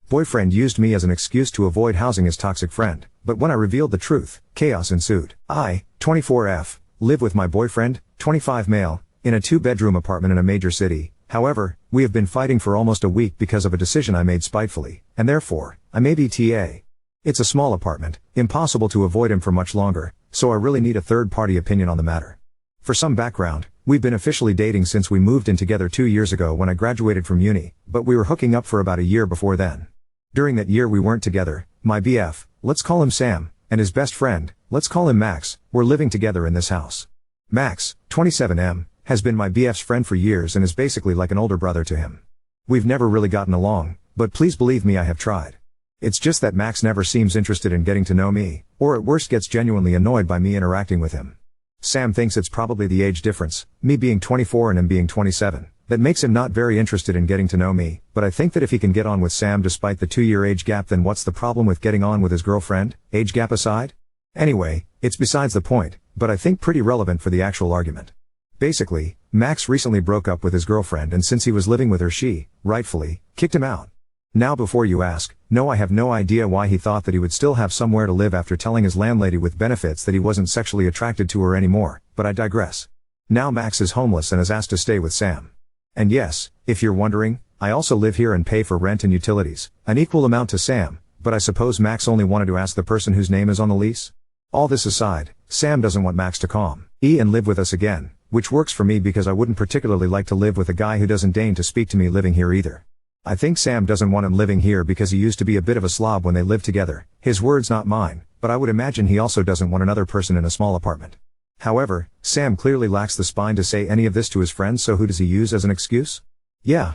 Boyfriend used me as an excuse to avoid housing his toxic friend, but when I revealed the truth, chaos ensued. I, 24F, live with my boyfriend, 25 male, in a 2-bedroom apartment in a major city. However, we have been fighting for almost a week because of a decision I made spitefully, and therefore, I may be TA. It's a small apartment, impossible to avoid him for much longer, so I really need a third-party opinion on the matter. For some background, we've been officially dating since we moved in together 2 years ago when I graduated from uni, but we were hooking up for about a year before then. During that year we weren't together. My BF, let's call him Sam, and his best friend, let's call him Max, were living together in this house. Max, 27M, has been my BF's friend for years and is basically like an older brother to him. We've never really gotten along, but please believe me, I have tried. It's just that Max never seems interested in getting to know me, or at worst gets genuinely annoyed by me interacting with him. Sam thinks it's probably the age difference, me being 24 and him being 27, that makes him not very interested in getting to know me, but I think that if he can get on with Sam despite the 2-year age gap, then what's the problem with getting on with his girlfriend, age gap aside? Anyway, it's besides the point, but I think pretty relevant for the actual argument. Basically, Max recently broke up with his girlfriend, and since he was living with her, she, rightfully, kicked him out. Now before you ask, no, I have no idea why he thought that he would still have somewhere to live after telling his landlady with benefits that he wasn't sexually attracted to her anymore, but I digress. Now Max is homeless and is asked to stay with Sam. And yes, if you're wondering, I also live here and pay for rent and utilities, an equal amount to Sam, but I suppose Max only wanted to ask the person whose name is on the lease? All this aside, Sam doesn't want Max to calm and live with us again, which works for me because I wouldn't particularly like to live with a guy who doesn't deign to speak to me living here either. I think Sam doesn't want him living here because he used to be a bit of a slob when they lived together, his words not mine, but I would imagine he also doesn't want another person in a small apartment. However, Sam clearly lacks the spine to say any of this to his friends, so who does he use as an excuse? Yeah.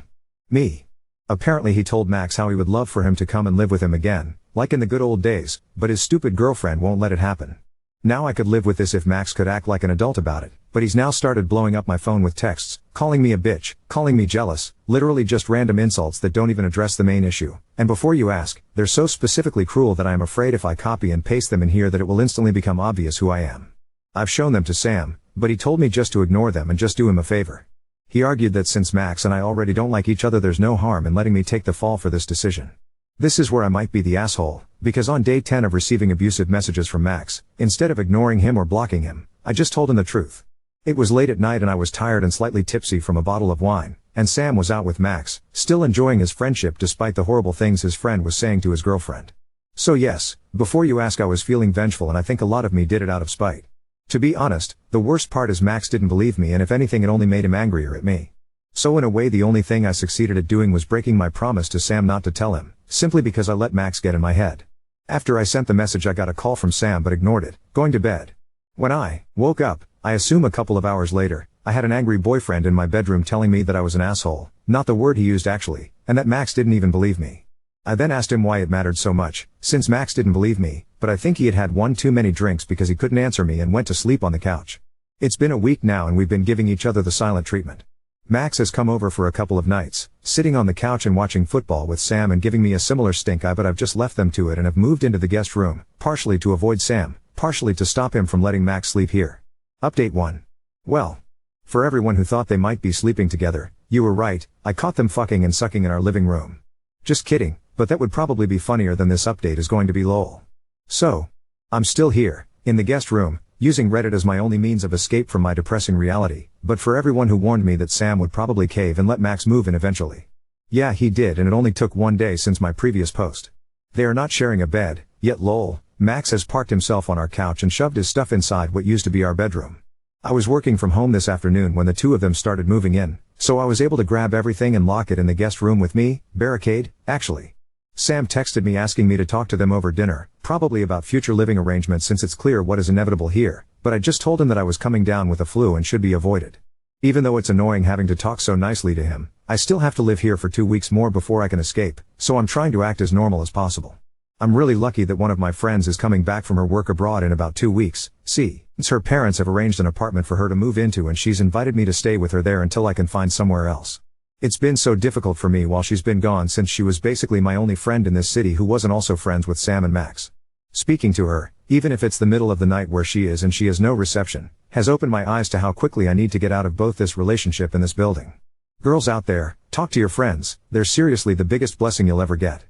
Me. Apparently he told Max how he would love for him to come and live with him again, like in the good old days, but his stupid girlfriend won't let it happen. Now I could live with this if Max could act like an adult about it, but he's now started blowing up my phone with texts, calling me a bitch, calling me jealous, literally just random insults that don't even address the main issue, and before you ask, they're so specifically cruel that I am afraid if I copy and paste them in here that it will instantly become obvious who I am. I've shown them to Sam, but he told me just to ignore them and just do him a favor. He argued that since Max and I already don't like each other, there's no harm in letting me take the fall for this decision. This is where I might be the asshole, because on day 10 of receiving abusive messages from Max, instead of ignoring him or blocking him, I just told him the truth. It was late at night and I was tired and slightly tipsy from a bottle of wine, and Sam was out with Max, still enjoying his friendship despite the horrible things his friend was saying to his girlfriend. So yes, before you ask, I was feeling vengeful, and I think a lot of me did it out of spite. To be honest, the worst part is Max didn't believe me, and if anything it only made him angrier at me. So in a way the only thing I succeeded at doing was breaking my promise to Sam not to tell him, simply because I let Max get in my head. After I sent the message I got a call from Sam but ignored it, going to bed. When I woke up, I assume a couple of hours later, I had an angry boyfriend in my bedroom telling me that I was an asshole, not the word he used actually, and that Max didn't even believe me. I then asked him why it mattered so much, since Max didn't believe me, but I think he had had one too many drinks because he couldn't answer me and went to sleep on the couch. It's been a week now and we've been giving each other the silent treatment. Max has come over for a couple of nights, sitting on the couch and watching football with Sam and giving me a similar stink eye, but I've just left them to it and have moved into the guest room, partially to avoid Sam, partially to stop him from letting Max sleep here. Update 1. Well. For everyone who thought they might be sleeping together, you were right, I caught them fucking and sucking in our living room. Just kidding, but that would probably be funnier than this update is going to be, lol. So. I'm still here, in the guest room, using Reddit as my only means of escape from my depressing reality, but for everyone who warned me that Sam would probably cave and let Max move in eventually. Yeah, he did, and it only took 1 day since my previous post. They are not sharing a bed, yet lol, Max has parked himself on our couch and shoved his stuff inside what used to be our bedroom. I was working from home this afternoon when the two of them started moving in, so I was able to grab everything and lock it in the guest room with me, barricade, actually. Sam texted me asking me to talk to them over dinner, probably about future living arrangements since it's clear what is inevitable here, but I just told him that I was coming down with a flu and should be avoided. Even though it's annoying having to talk so nicely to him, I still have to live here for 2 weeks more before I can escape, so I'm trying to act as normal as possible. I'm really lucky that one of my friends is coming back from her work abroad in about 2 weeks, since her parents have arranged an apartment for her to move into and she's invited me to stay with her there until I can find somewhere else. It's been so difficult for me while she's been gone since she was basically my only friend in this city who wasn't also friends with Sam and Max. Speaking to her, even if it's the middle of the night where she is and she has no reception, has opened my eyes to how quickly I need to get out of both this relationship and this building. Girls out there, talk to your friends, they're seriously the biggest blessing you'll ever get.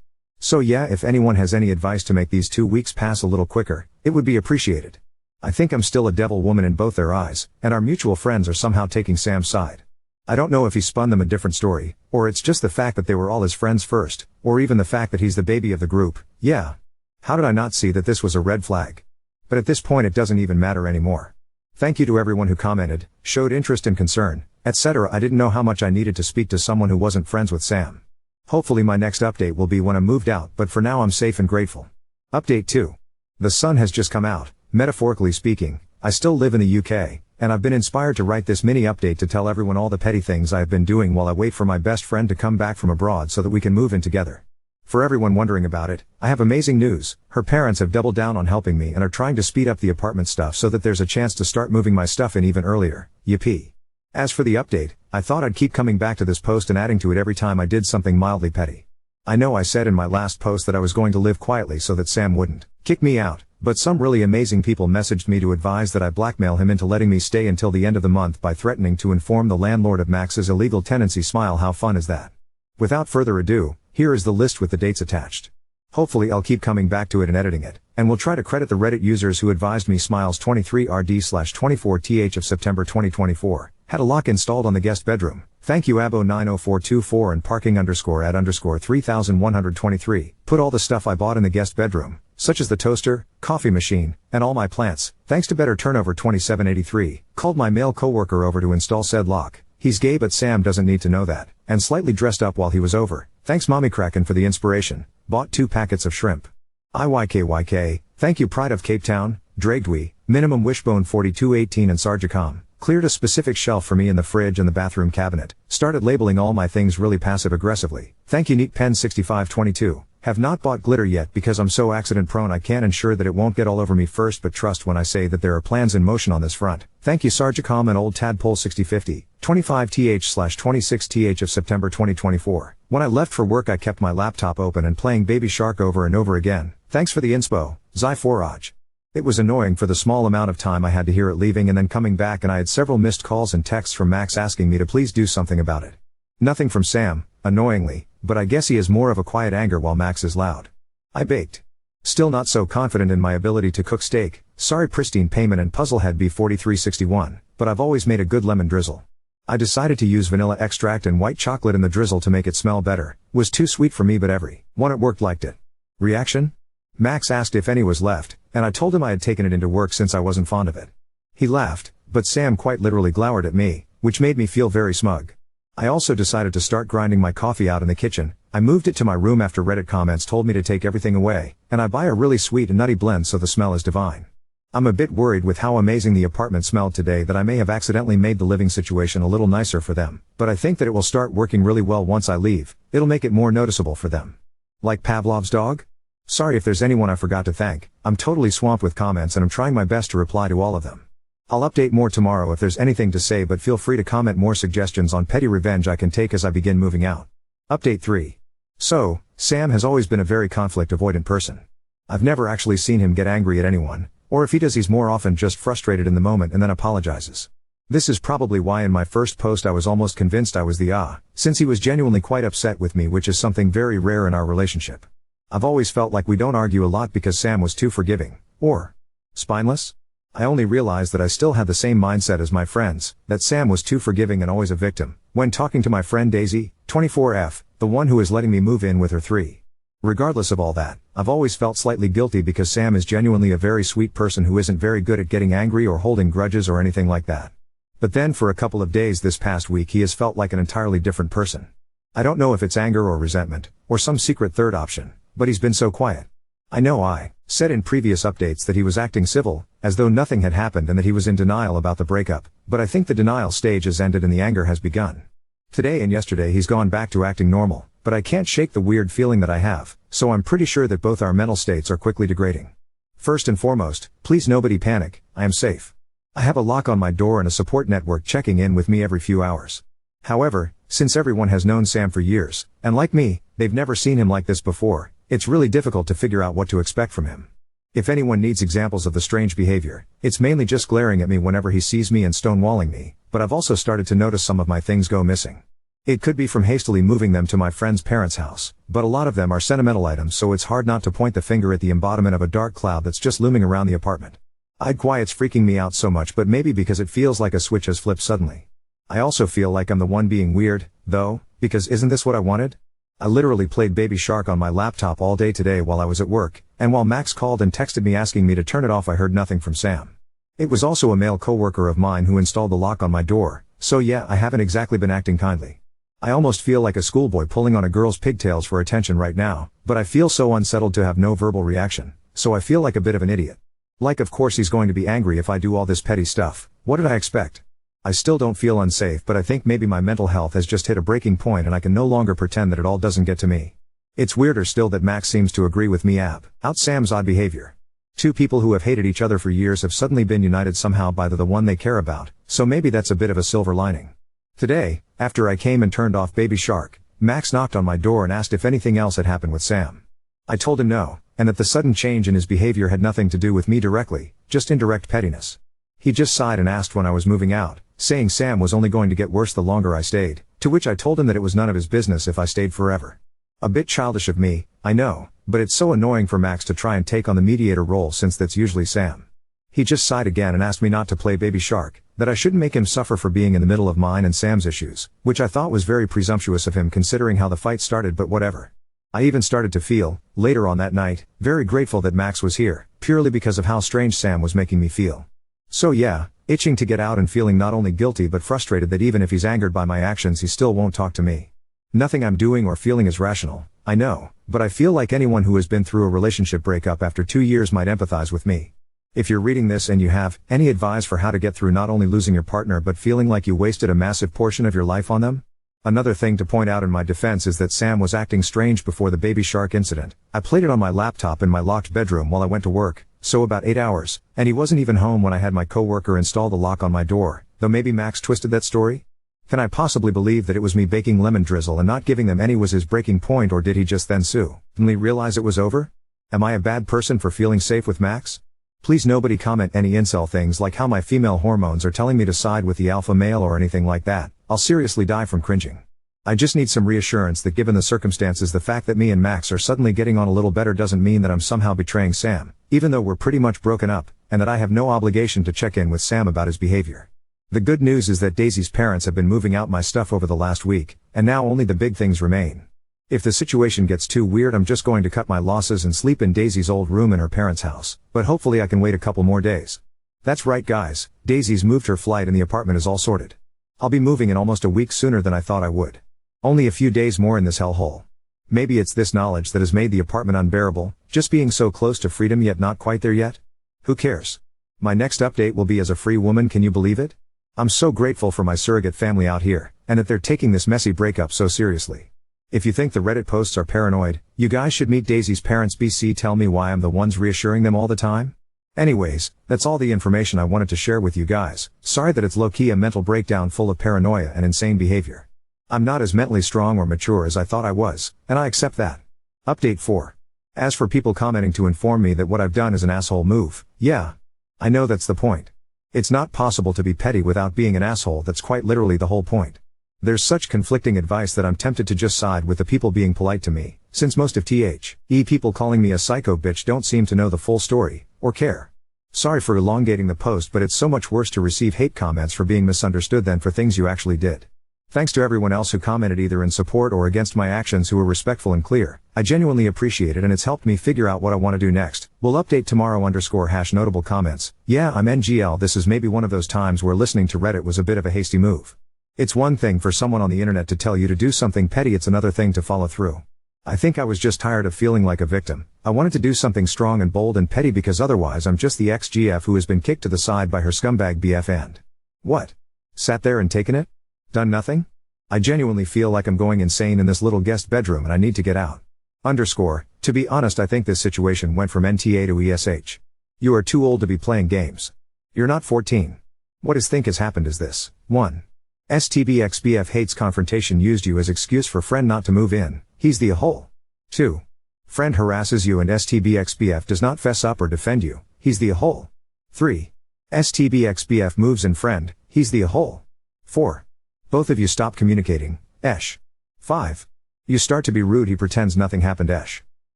So yeah, if anyone has any advice to make these 2 weeks pass a little quicker, it would be appreciated. I think I'm still a devil woman in both their eyes, and our mutual friends are somehow taking Sam's side. I don't know if he spun them a different story, or it's just the fact that they were all his friends first, or even the fact that he's the baby of the group. Yeah. How did I not see that this was a red flag? But at this point it doesn't even matter anymore. Thank you to everyone who commented, showed interest and concern, etc. I didn't know how much I needed to speak to someone who wasn't friends with Sam. Hopefully my next update will be when I'm moved out, but for now I'm safe and grateful. Update 2. The sun has just come out. Metaphorically speaking, I still live in the UK, and I've been inspired to write this mini update to tell everyone all the petty things I have been doing while I wait for my best friend to come back from abroad so that we can move in together. For everyone wondering about it, I have amazing news. Her parents have doubled down on helping me and are trying to speed up the apartment stuff so that there's a chance to start moving my stuff in even earlier. Yippee. As for the update, I thought I'd keep coming back to this post and adding to it every time I did something mildly petty. I know I said in my last post that I was going to live quietly so that Sam wouldn't kick me out, but some really amazing people messaged me to advise that I blackmail him into letting me stay until the end of the month by threatening to inform the landlord of Max's illegal tenancy. Smile, how fun is that? Without further ado, here is the list with the dates attached. Hopefully I'll keep coming back to it and editing it, and will try to credit the Reddit users who advised me. Smiles 23rd/24th of September 2024. Had a lock installed on the guest bedroom. Thank you abo90424 and parking_@_3123. Put all the stuff I bought in the guest bedroom, such as the toaster, coffee machine, and all my plants, thanks to Better Turnover 2783, called my male coworker over to install said lock. He's gay but Sam doesn't need to know that, and slightly dressed up while he was over. Thanks Mommy Kraken for the inspiration. Bought 2 packets of shrimp. IYKYK, thank you Pride of Cape Town, Dragdwe, Minimum Wishbone 4218 and Sarjacom. Cleared a specific shelf for me in the fridge and the bathroom cabinet. Started labeling all my things really passive aggressively. Thank you Neat Pen 6522. Have not bought glitter yet because I'm so accident prone I can't ensure that it won't get all over me first, but trust when I say that there are plans in motion on this front. Thank you Sarjacom and Old Tadpole 6050. 25th/26th of September 2024. When I left for work I kept my laptop open and playing Baby Shark over and over again. Thanks for the inspo, Zai Foraj. It was annoying for the small amount of time I had to hear it leaving and then coming back, and I had several missed calls and texts from Max asking me to please do something about it. Nothing from Sam, annoyingly, but I guess he is more of a quiet anger while Max is loud. I baked. Still not so confident in my ability to cook steak. Sorry Pristine Payment and Puzzlehead B4361, but I've always made a good lemon drizzle. I decided to use vanilla extract and white chocolate in the drizzle to make it smell better. Was too sweet for me but every one at work liked it. Reaction? Max asked if any was left, and I told him I had taken it into work since I wasn't fond of it. He laughed, but Sam quite literally glowered at me, which made me feel very smug. I also decided to start grinding my coffee out in the kitchen. I moved it to my room after Reddit comments told me to take everything away, and I buy a really sweet and nutty blend so the smell is divine. I'm a bit worried with how amazing the apartment smelled today that I may have accidentally made the living situation a little nicer for them, but I think that it will start working really well once I leave. It'll make it more noticeable for them. Like Pavlov's dog? Sorry if there's anyone I forgot to thank. I'm totally swamped with comments and I'm trying my best to reply to all of them. I'll update more tomorrow if there's anything to say, but feel free to comment more suggestions on petty revenge I can take as I begin moving out. Update 3. So, Sam has always been a very conflict avoidant person. I've never actually seen him get angry at anyone, or if he does he's more often just frustrated in the moment and then apologizes. This is probably why in my first post I was almost convinced I was the since he was genuinely quite upset with me, which is something very rare in our relationship. I've always felt like we don't argue a lot because Sam was too forgiving, or spineless? I only realized that I still had the same mindset as my friends, that Sam was too forgiving and always a victim, when talking to my friend Daisy, 24F, the one who is letting me move in with her 3. Regardless of all that, I've always felt slightly guilty because Sam is genuinely a very sweet person who isn't very good at getting angry or holding grudges or anything like that. But then for a couple of days this past week he has felt like an entirely different person. I don't know if it's anger or resentment, or some secret third option, but he's been so quiet. I know I said in previous updates that he was acting civil, as though nothing had happened and that he was in denial about the breakup, but I think the denial stage has ended and the anger has begun. Today and yesterday he's gone back to acting normal, but I can't shake the weird feeling that I have, so I'm pretty sure that both our mental states are quickly degrading. First and foremost, please nobody panic, I am safe. I have a lock on my door and a support network checking in with me every few hours. However, since everyone has known Sam for years, and like me, they've never seen him like this before, it's really difficult to figure out what to expect from him. If anyone needs examples of the strange behavior, it's mainly just glaring at me whenever he sees me and stonewalling me, but I've also started to notice some of my things go missing. It could be from hastily moving them to my friend's parents' house, but a lot of them are sentimental items, so it's hard not to point the finger at the embodiment of a dark cloud that's just looming around the apartment. I'd why it's freaking me out so much, but maybe because it feels like a switch has flipped suddenly. I also feel like I'm the one being weird, though, because isn't this what I wanted? I literally played Baby Shark on my laptop all day today while I was at work, and while Max called and texted me asking me to turn it off, I heard nothing from Sam. It was also a male coworker of mine who installed the lock on my door, so yeah, I haven't exactly been acting kindly. I almost feel like a schoolboy pulling on a girl's pigtails for attention right now, but I feel so unsettled to have no verbal reaction, so I feel like a bit of an idiot. Like, of course he's going to be angry if I do all this petty stuff. What did I expect? I still don't feel unsafe, but I think maybe my mental health has just hit a breaking point and I can no longer pretend that it all doesn't get to me. It's weirder still that Max seems to agree with me about Sam's odd behavior. Two people who have hated each other for years have suddenly been united somehow by the one they care about, so maybe that's a bit of a silver lining. Today, after I came and turned off Baby Shark, Max knocked on my door and asked if anything else had happened with Sam. I told him no, and that the sudden change in his behavior had nothing to do with me directly, just indirect pettiness. He just sighed and asked when I was moving out, saying Sam was only going to get worse the longer I stayed, to which I told him that it was none of his business if I stayed forever. A bit childish of me, I know, but it's so annoying for Max to try and take on the mediator role since that's usually Sam. He just sighed again and asked me not to play Baby Shark, that I shouldn't make him suffer for being in the middle of mine and Sam's issues, which I thought was very presumptuous of him considering how the fight started, but whatever. I even started to feel, later on that night, very grateful that Max was here, purely because of how strange Sam was making me feel. So yeah, itching to get out and feeling not only guilty but frustrated that even if he's angered by my actions he still won't talk to me. Nothing I'm doing or feeling is rational, I know, but I feel like anyone who has been through a relationship breakup after 2 years might empathize with me. If you're reading this and you have any advice for how to get through not only losing your partner but feeling like you wasted a massive portion of your life on them? Another thing to point out in my defense is that Sam was acting strange before the Baby Shark incident. I played it on my laptop in my locked bedroom while I went to work, so about 8 hours, and he wasn't even home when I had my coworker install the lock on my door, though maybe Max twisted that story? Can I possibly believe that it was me baking lemon drizzle and not giving them any was his breaking point, or did he just then suddenly realize it was over? Am I a bad person for feeling safe with Max? Please nobody comment any incel things like how my female hormones are telling me to side with the alpha male or anything like that. I'll seriously die from cringing. I just need some reassurance that given the circumstances, the fact that me and Max are suddenly getting on a little better doesn't mean that I'm somehow betraying Sam, even though we're pretty much broken up, and that I have no obligation to check in with Sam about his behavior. The good news is that Daisy's parents have been moving out my stuff over the last week, and now only the big things remain. If the situation gets too weird, I'm just going to cut my losses and sleep in Daisy's old room in her parents' house, but hopefully I can wait a couple more days. That's right guys, Daisy's moved her flight and the apartment is all sorted. I'll be moving in almost a week sooner than I thought I would. Only a few days more in this hellhole. Maybe it's this knowledge that has made the apartment unbearable, just being so close to freedom yet not quite there yet? Who cares? My next update will be as a free woman, can you believe it? I'm so grateful for my surrogate family out here, and that they're taking this messy breakup so seriously. If you think the Reddit posts are paranoid, you guys should meet Daisy's parents. BC tell me why I'm the ones reassuring them all the time? Anyways, that's all the information I wanted to share with you guys. Sorry that it's low-key a mental breakdown full of paranoia and insane behavior. I'm not as mentally strong or mature as I thought I was, and I accept that. Update 4. As for people commenting to inform me that what I've done is an asshole move, yeah. I know that's the point. It's not possible to be petty without being an asshole, that's quite literally the whole point. There's such conflicting advice that I'm tempted to just side with the people being polite to me, since most of people calling me a psycho bitch don't seem to know the full story, or care. Sorry for elongating the post, but it's so much worse to receive hate comments for being misunderstood than for things you actually did. Thanks to everyone else who commented either in support or against my actions who were respectful and clear. I genuinely appreciate it and it's helped me figure out what I want to do next. We'll update tomorrow _ notable comments. Yeah, I'm NGL. This is maybe one of those times where listening to Reddit was a bit of a hasty move. It's one thing for someone on the internet to tell you to do something petty, it's another thing to follow through. I think I was just tired of feeling like a victim. I wanted to do something strong and bold and petty because otherwise I'm just the ex-GF who has been kicked to the side by her scumbag BF and what? Sat there and taken it? Done nothing? I genuinely feel like I'm going insane in this little guest bedroom and I need to get out. To be honest, I think this situation went from NTA to ESH. You are too old to be playing games. You're not 14. What is think has happened is this. 1. STBXBF hates confrontation, used you as excuse for friend not to move in, he's the a-hole. 2. Friend harasses you and STBXBF does not fess up or defend you, he's the a-hole. 3. STBXBF moves in friend, he's the a-hole. 4. Both of you stop communicating, Esh. 5. You start to be rude, he pretends nothing happened. Esh.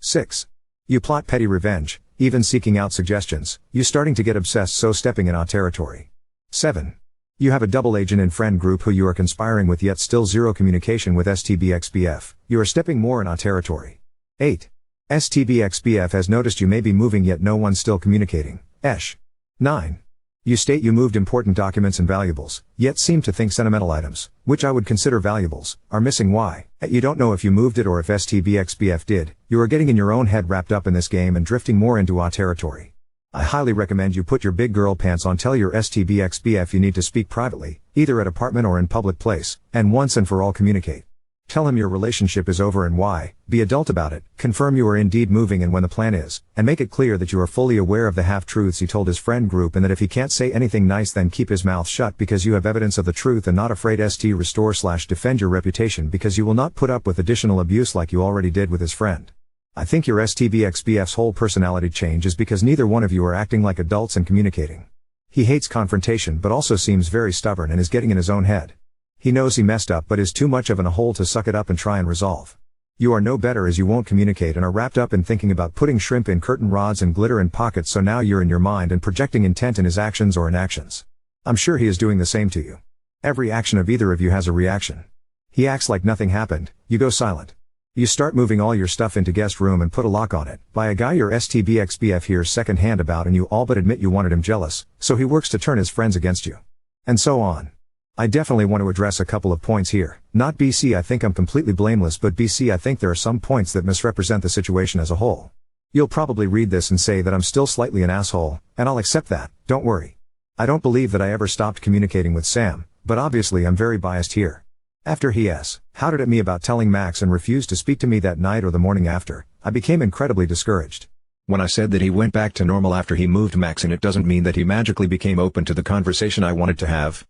6. You plot petty revenge, even seeking out suggestions, you starting to get obsessed, so stepping in territory. 7. You have a double agent in friend group who you are conspiring with, yet still zero communication with STBXBF, you are stepping more in territory. 8. STBXBF has noticed you may be moving, yet no one's still communicating. Esh. 9. You state you moved important documents and valuables, yet seem to think sentimental items, which I would consider valuables, are missing. Why? You don't know if you moved it or if STBXBF did, you are getting in your own head wrapped up in this game and drifting more into territory. I highly recommend you put your big girl pants on, tell your STBXBF you need to speak privately, either at apartment or in public place, and once and for all communicate. Tell him your relationship is over and why, be adult about it, confirm you are indeed moving and when the plan is, and make it clear that you are fully aware of the half-truths he told his friend group, and that if he can't say anything nice then keep his mouth shut because you have evidence of the truth and not afraid. Restore/defend your reputation because you will not put up with additional abuse like you already did with his friend. I think your STBXBF's whole personality change is because neither one of you are acting like adults and communicating. He hates confrontation but also seems very stubborn and is getting in his own head. He knows he messed up but is too much of in a hole to suck it up and try and resolve. You are no better as you won't communicate and are wrapped up in thinking about putting shrimp in curtain rods and glitter in pockets, so now you're in your mind and projecting intent in his actions or inactions. I'm sure he is doing the same to you. Every action of either of you has a reaction. He acts like nothing happened, you go silent. You start moving all your stuff into guest room and put a lock on it, by a guy your STBXBF hears second hand about and you all but admit you wanted him jealous, so he works to turn his friends against you. And so on. I definitely want to address a couple of points here. Not BC, I think I'm completely blameless, but BC, I think there are some points that misrepresent the situation as a whole. You'll probably read this and say that I'm still slightly an asshole, and I'll accept that, don't worry. I don't believe that I ever stopped communicating with Sam, but obviously I'm very biased here. After he howded at me about telling Max and refused to speak to me that night or the morning after, I became incredibly discouraged. When I said that he went back to normal after he moved Max, and it doesn't mean that he magically became open to the conversation I wanted to have,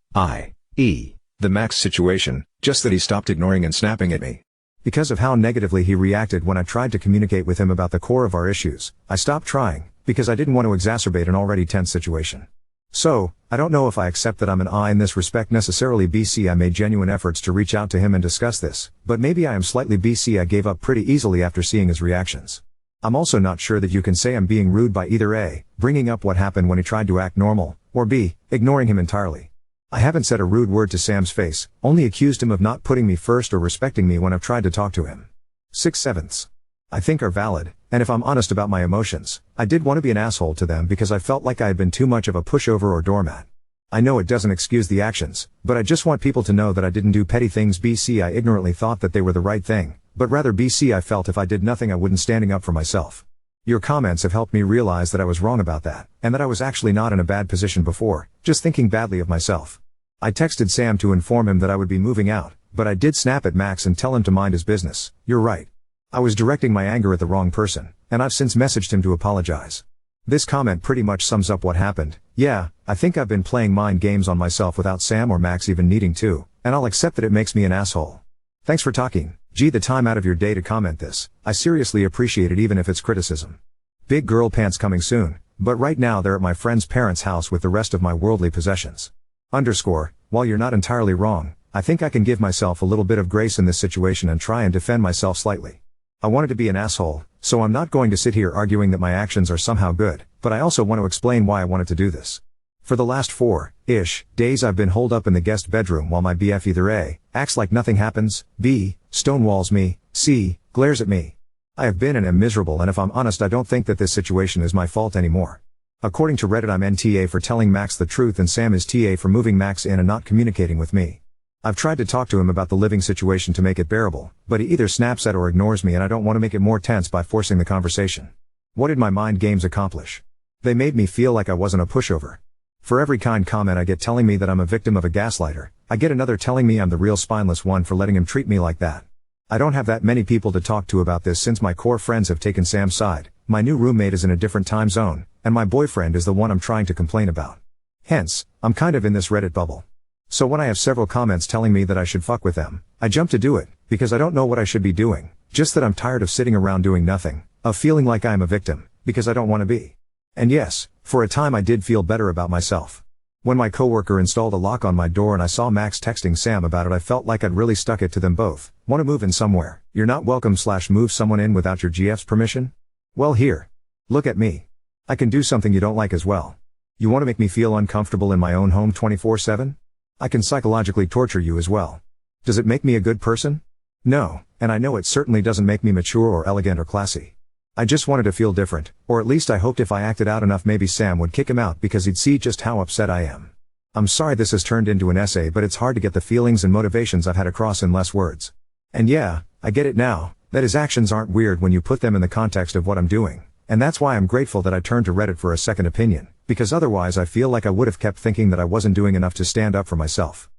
the Max situation, just that he stopped ignoring and snapping at me. Because of how negatively he reacted when I tried to communicate with him about the core of our issues, I stopped trying, because I didn't want to exacerbate an already tense situation. So, I don't know if I accept that I'm an I in this respect necessarily. BC, I made genuine efforts to reach out to him and discuss this, but maybe I am slightly BC, I gave up pretty easily after seeing his reactions. I'm also not sure that you can say I'm being rude by either A, bringing up what happened when he tried to act normal, or B, ignoring him entirely. I haven't said a rude word to Sam's face, only accused him of not putting me first or respecting me when I've tried to talk to him. 6/7. I think are valid, and if I'm honest about my emotions, I did want to be an asshole to them because I felt like I had been too much of a pushover or doormat. I know it doesn't excuse the actions, but I just want people to know that I didn't do petty things. BC, I ignorantly thought that they were the right thing, but rather BC, I felt if I did nothing I wouldn't standing up for myself. Your comments have helped me realize that I was wrong about that, and that I was actually not in a bad position before, just thinking badly of myself. I texted Sam to inform him that I would be moving out, but I did snap at Max and tell him to mind his business. You're right. I was directing my anger at the wrong person, and I've since messaged him to apologize. This comment pretty much sums up what happened. Yeah, I think I've been playing mind games on myself without Sam or Max even needing to, and I'll accept that it makes me an asshole. Thanks for talking, G, the time out of your day to comment this. I seriously appreciate it even if it's criticism. Big girl pants coming soon, but right now they're at my friend's parents' house with the rest of my worldly possessions. While you're not entirely wrong, I think I can give myself a little bit of grace in this situation and try and defend myself slightly. I wanted to be an asshole, so I'm not going to sit here arguing that my actions are somehow good, but I also want to explain why I wanted to do this. For the last 4-ish days I've been holed up in the guest bedroom while my BF either A, acts like nothing happens, B, stonewalls me, C, glares at me. I have been and am miserable, and if I'm honest I don't think that this situation is my fault anymore. According to Reddit I'm NTA for telling Max the truth and Sam is TA for moving Max in and not communicating with me. I've tried to talk to him about the living situation to make it bearable, but he either snaps at or ignores me, and I don't want to make it more tense by forcing the conversation. What did my mind games accomplish? They made me feel like I wasn't a pushover. For every kind comment I get telling me that I'm a victim of a gaslighter, I get another telling me I'm the real spineless one for letting him treat me like that. I don't have that many people to talk to about this since my core friends have taken Sam's side, my new roommate is in a different time zone, and my boyfriend is the one I'm trying to complain about. Hence, I'm kind of in this Reddit bubble. So when I have several comments telling me that I should fuck with them, I jump to do it, because I don't know what I should be doing, just that I'm tired of sitting around doing nothing, of feeling like I'm a victim, because I don't want to be. And yes, for a time I did feel better about myself. When my coworker installed a lock on my door and I saw Max texting Sam about it, I felt like I'd really stuck it to them both. Want to move in somewhere? You're not welcome / move someone in without your GF's permission? Well, here. Look at me. I can do something you don't like as well. You want to make me feel uncomfortable in my own home 24/7? I can psychologically torture you as well. Does it make me a good person? No, and I know it certainly doesn't make me mature or elegant or classy. I just wanted to feel different, or at least I hoped if I acted out enough maybe Sam would kick him out because he'd see just how upset I am. I'm sorry this has turned into an essay, but it's hard to get the feelings and motivations I've had across in less words. And yeah, I get it now, that his actions aren't weird when you put them in the context of what I'm doing, and that's why I'm grateful that I turned to Reddit for a second opinion, because otherwise I feel like I would have kept thinking that I wasn't doing enough to stand up for myself.